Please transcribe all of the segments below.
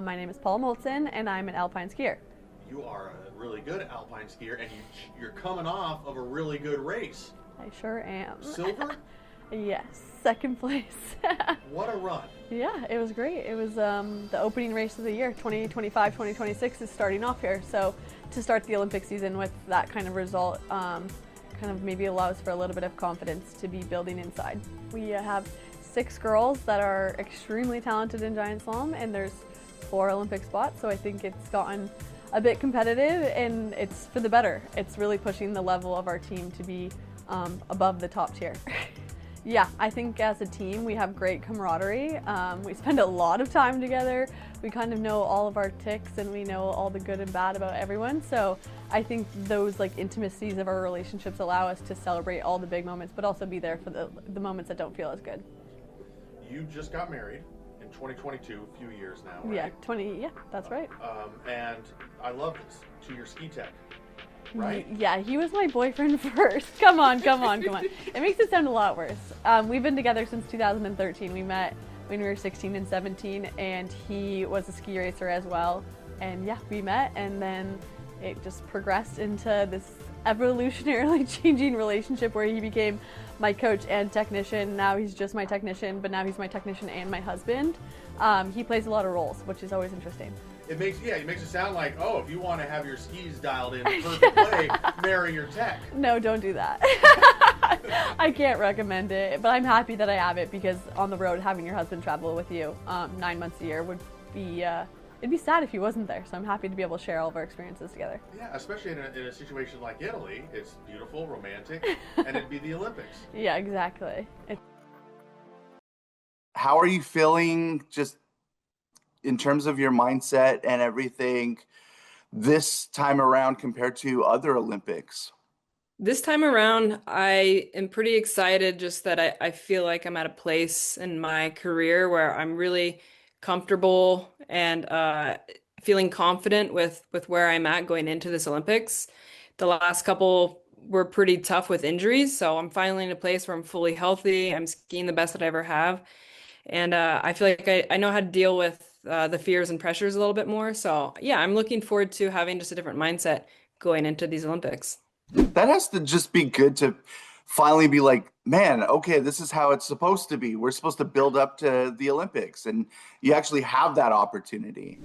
My name is Paula Moltzan, and I'm an alpine skier. You are a really good alpine skier, and you're coming off of a really good race. I sure am. Silver? Yes, second place. What a run. Yeah, it was great. It was the opening race of the year. 2025, 2026 is starting off here. So to start the Olympic season with that kind of result kind of maybe allows for a little bit of confidence to be building inside. We have 6 girls that are extremely talented in giant slalom, and there's 4 Olympic spots. So I think it's gotten a bit competitive, and it's for the better. It's really pushing the level of our team to be above the top tier. Yeah, I think as a team we have great camaraderie. We spend a lot of time together. We kind of know all of our ticks, and we know all the good and bad about everyone. So I think those intimacies of our relationships allow us to celebrate all the big moments, but also be there for the moments that don't feel as good. You just got married in 2022, a few years now, right? Yeah, that's right. And I love this, to your ski tech, right? Yeah, he was my boyfriend first. Come on. It makes it sound a lot worse. We've been together since 2013. We met when we were 16 and 17, and he was a ski racer as well. And yeah, we met, and then it just progressed into this evolutionarily changing relationship where he became my coach and technician. Now he's just my technician, but now he's my technician and my husband. He plays a lot of roles, which is always interesting. It makes it sound like, oh, if you want to have your skis dialed in the perfect way, marry your tech. No, don't do that. I can't recommend it, but I'm happy that I have it, because on the road, having your husband travel with you 9 months a year would be, it'd be sad if he wasn't there. So I'm happy to be able to share all of our experiences together. Yeah, especially in a situation like Italy. It's beautiful, romantic, and it'd be the Olympics. Yeah, exactly. How are you feeling just in terms of your mindset and everything this time around compared to other Olympics? This time around, I am pretty excited, just that I feel like I'm at a place in my career where I'm really comfortable and feeling confident with where I'm at going into this Olympics. The last couple were pretty tough with injuries, so I'm finally in a place where I'm fully healthy. I'm skiing the best that I ever have. And I feel like I know how to deal with the fears and pressures a little bit more. So yeah, I'm looking forward to having just a different mindset going into these Olympics. That has to just be good to finally be like, man, okay, this is how it's supposed to be. We're supposed to build up to the Olympics, and you actually have that opportunity.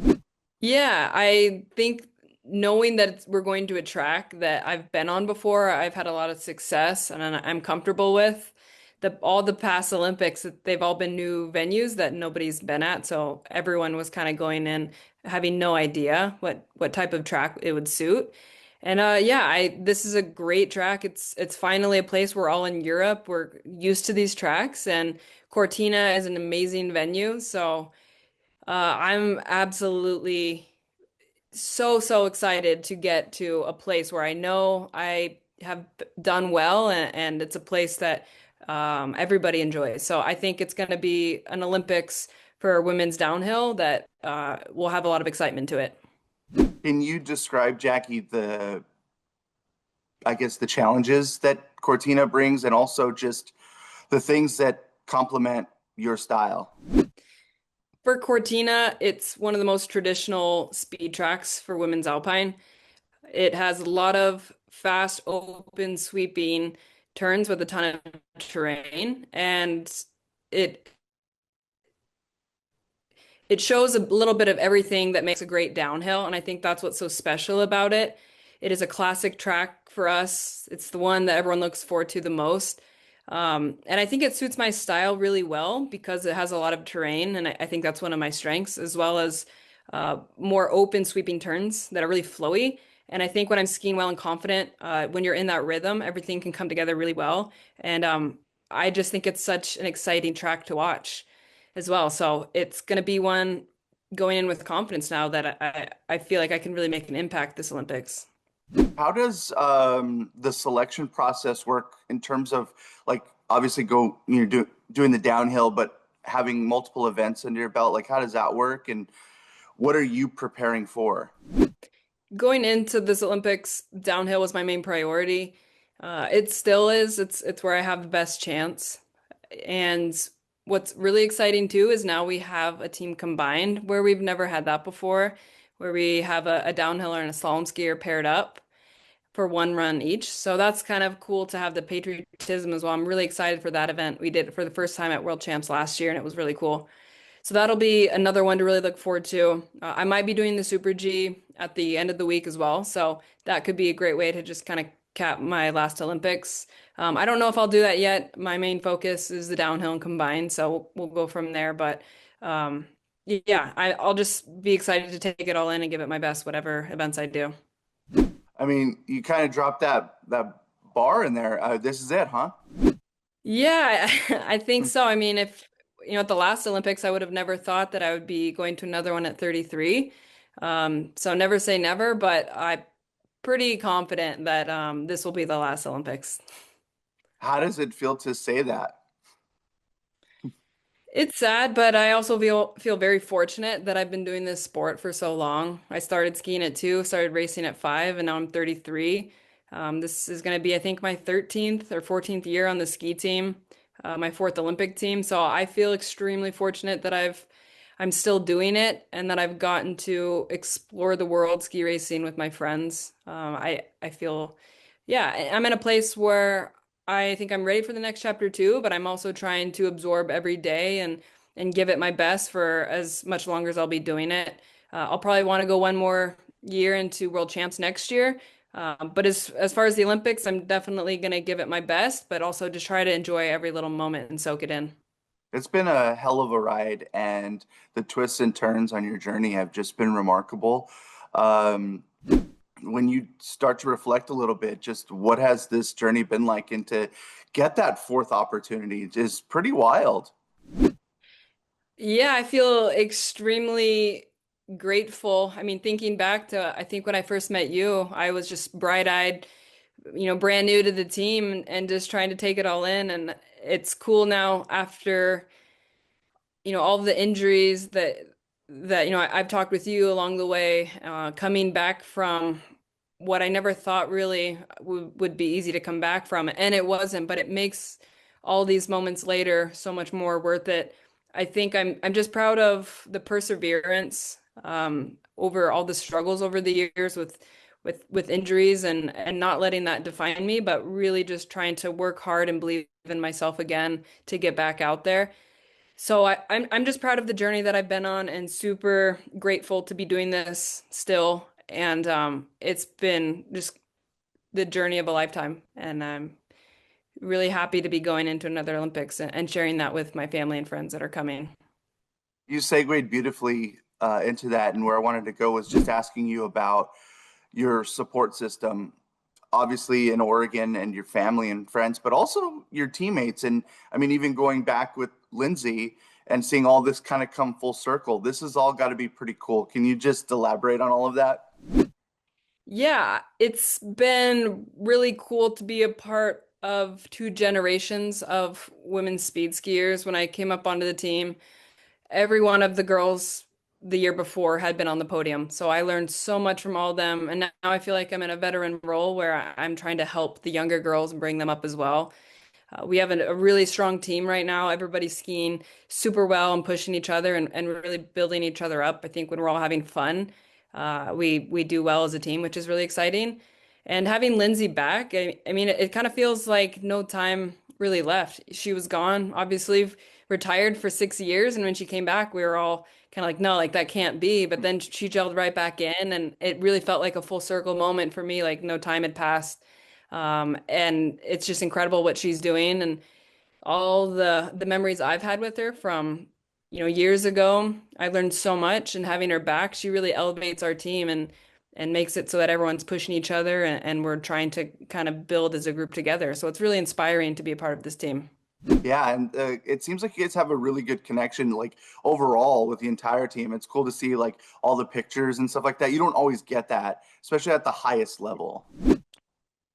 Yeah, I think knowing that we're going to a track that I've been on before, I've had a lot of success and I'm comfortable with. All the past Olympics, they've all been new venues that nobody's been at. So everyone was kind of going in having no idea what type of track it would suit. And yeah, this is a great track. It's finally a place we're all in Europe. We're used to these tracks, and Cortina is an amazing venue. So I'm absolutely so excited to get to a place where I know I have done well, and it's a place that everybody enjoys. So I think it's going to be an Olympics for women's downhill that will have a lot of excitement to it. Can you describe, Jackie, the challenges that Cortina brings, and also just the things that complement your style? For Cortina, it's one of the most traditional speed tracks for women's alpine. It has a lot of fast, open, sweeping turns with a ton of terrain, and it shows a little bit of everything that makes a great downhill, and I think that's what's so special about it. It is a classic track for us. It's the one that everyone looks forward to the most. And I think it suits my style really well because it has a lot of terrain, and I think that's one of my strengths, as well as more open sweeping turns that are really flowy. And I think when I'm skiing well and confident, when you're in that rhythm, everything can come together really well. And I just think it's such an exciting track to watch as well. So it's going to be one going in with confidence now that I feel like I can really make an impact this Olympics. How does the selection process work in terms of, obviously doing the downhill, but having multiple events under your belt? How does that work, and what are you preparing for? Going into this Olympics, downhill was my main priority. It still is. It's where I have the best chance. And what's really exciting too is now we have a team combined where we've never had that before, where we have a downhiller and a slalom skier paired up for one run each. So that's kind of cool to have the patriotism as well. I'm really excited for that event. We did it for the first time at World Champs last year, and it was really cool. So that'll be another one to really look forward to. I might be doing the Super G at the end of the week as well. So that could be a great way to just kind of cap my last Olympics. I don't know if I'll do that yet. My main focus is the downhill and combined, so we'll go from there. But yeah, I'll just be excited to take it all in and give it my best, whatever events I do. I mean, you kind of dropped that bar in there. This is it, huh? Yeah, I think so. I mean, if at the last Olympics, I would have never thought that I would be going to another one at 33. So never say never, but I'm pretty confident that this will be the last Olympics. How does it feel to say that? It's sad, but I also feel very fortunate that I've been doing this sport for so long. I started skiing at 2, started racing at 5, and now I'm 33. This is going to be, I think, my 13th or 14th year on the ski team, my fourth Olympic team. So I feel extremely fortunate that I'm still doing it and that I've gotten to explore the world ski racing with my friends. I feel, yeah, I'm in a place where I think I'm ready for the next chapter too, but I'm also trying to absorb every day and give it my best for as much longer as I'll be doing it. I'll probably want to go one more year into World Champs next year. But as far as the Olympics, I'm definitely going to give it my best, but also just try to enjoy every little moment and soak it in. It's been a hell of a ride, and the twists and turns on your journey have just been remarkable. Um, when you start to reflect a little bit, just what has this journey been like, and to get that fourth opportunity is pretty wild. Yeah, I feel extremely grateful. I mean, thinking back to, I think when I first met you, I was just bright-eyed, brand new to the team and just trying to take it all in. And it's cool now after, all the injuries that I've talked with you along the way, coming back from what I never thought really would be easy to come back from. And it wasn't, but it makes all these moments later so much more worth it. I think I'm just proud of the perseverance over all the struggles over the years with injuries and not letting that define me, but really just trying to work hard and believe in myself again to get back out there. So I'm just proud of the journey that I've been on and super grateful to be doing this still. And it's been just the journey of a lifetime. And I'm really happy to be going into another Olympics and sharing that with my family and friends that are coming. You segued beautifully into that, and where I wanted to go was just asking you about your support system, obviously in Oregon, and your family and friends, but also your teammates. And I mean, even going back with Lindsay and seeing all this kind of come full circle, this has all got to be pretty cool. Can you just elaborate on all of that? Yeah, it's been really cool to be a part of 2 generations of women's speed skiers. When I came up onto the team, every one of the girls the year before had been on the podium. So I learned so much from all of them. And now I feel like I'm in a veteran role where I'm trying to help the younger girls and bring them up as well. We have a really strong team right now. Everybody's skiing super well and pushing each other and really building each other up. I think when we're all having fun, we do well as a team, which is really exciting. And having Lindsay back, I mean, it kind of feels like no time really left. She was gone, obviously retired for 6 years, and when she came back, we were all kind of like, no, like that can't be. But then she gelled right back in, and it really felt like a full circle moment for me, like no time had passed. And it's just incredible what she's doing and all the memories I've had with her from, years ago. I learned so much, and having her back, she really elevates our team and makes it so that everyone's pushing each other and we're trying to kind of build as a group together. So it's really inspiring to be a part of this team. Yeah, and it seems like you guys have a really good connection, like overall with the entire team. It's cool to see like all the pictures and stuff like that. You don't always get that, especially at the highest level.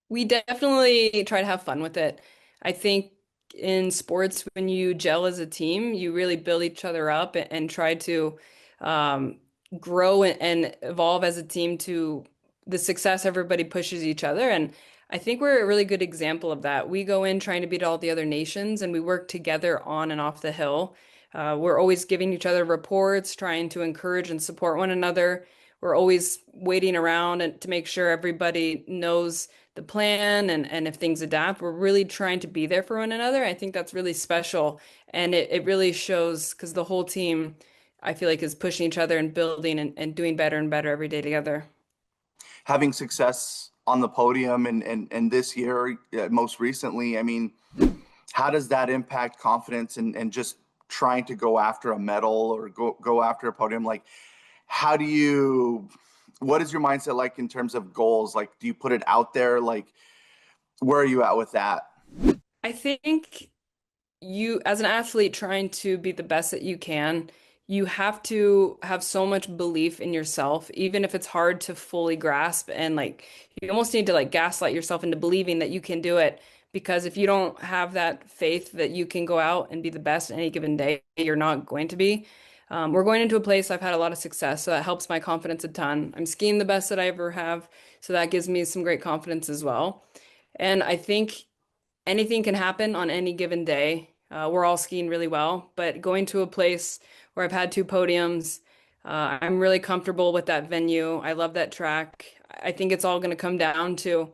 We definitely try to have fun with it. I think in sports, when you gel as a team, you really build each other up and try to um, grow and evolve as a team to the success everybody pushes each other. And I think we're a really good example of that. We go in trying to beat all the other nations and we work together on and off the hill. We're always giving each other reports, trying to encourage and support one another. We're always waiting around and to make sure everybody knows the plan and if things adapt. We're really trying to be there for one another. I think that's really special. And it really shows because the whole team, I feel like, is pushing each other and building and doing better and better every day together. Having success on the podium and this year, most recently, I mean, how does that impact confidence and just trying to go after a medal or go after a podium? Like, how do you, what is your mindset like in terms of goals? Like, do you put it out there? Like, where are you at with that? I think you, as an athlete trying to be the best that you can, you have to have so much belief in yourself, even if it's hard to fully grasp. And like, you almost need to like gaslight yourself into believing that you can do it. Because if you don't have that faith that you can go out and be the best any given day, you're not going to be. We're going into a place I've had a lot of success, so that helps my confidence a ton. I'm skiing the best that I ever have, so that gives me some great confidence as well. And I think anything can happen on any given day. We're all skiing really well, but going to a place where I've had two podiums, I'm really comfortable with that venue. I love that track. I think it's all going to come down to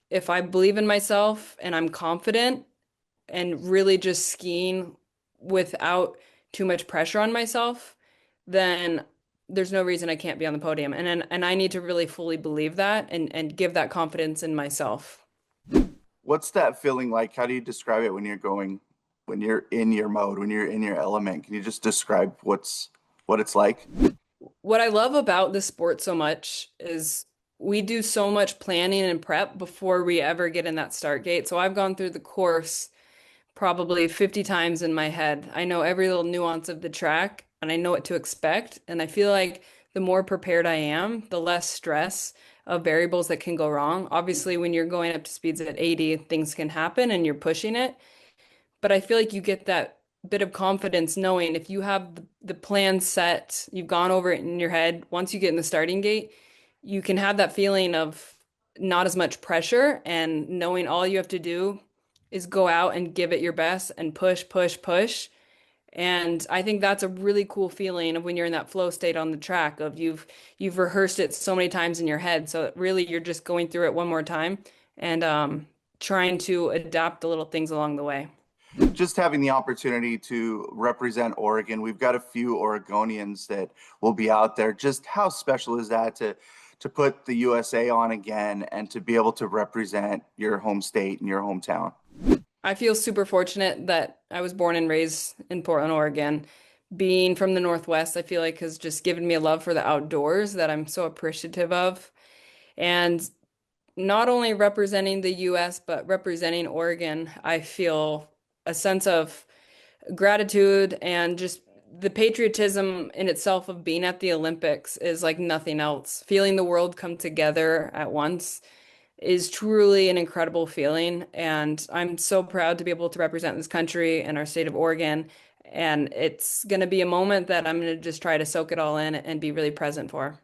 if I believe in myself and I'm confident and really just skiing without too much pressure on myself, then there's no reason I can't be on the podium. And I need to really fully believe that and give that confidence in myself. What's that feeling like? How do you describe it when you're going, when you're in your mode, when you're in your element? Can you just describe what it's like? What I love about this sport so much is we do so much planning and prep before we ever get in that start gate. So I've gone through the course probably 50 times in my head. I know every little nuance of the track and I know what to expect. And I feel like the more prepared I am, the less stress of variables that can go wrong. Obviously, when you're going up to speeds at 80, things can happen and you're pushing it. But I feel like you get that bit of confidence knowing if you have the plan set, you've gone over it in your head, once you get in the starting gate, you can have that feeling of not as much pressure and knowing all you have to do is go out and give it your best and push, push, push. And I think that's a really cool feeling of when you're in that flow state on the track of you've rehearsed it so many times in your head. So really you're just going through it one more time and trying to adapt the little things along the way. Just having the opportunity to represent Oregon. We've got a few Oregonians that will be out there. Just how special is that to put the USA on again and to be able to represent your home state and your hometown? I feel super fortunate that I was born and raised in Portland, Oregon. Being from the Northwest, I feel like has just given me a love for the outdoors that I'm so appreciative of. And not only representing the US, but representing Oregon, I feel a sense of gratitude and just the patriotism in itself of being at the Olympics is like nothing else. Feeling the world come together at once is truly an incredible feeling. And I'm so proud to be able to represent this country and our state of Oregon. And it's going to be a moment that I'm going to just try to soak it all in and be really present for.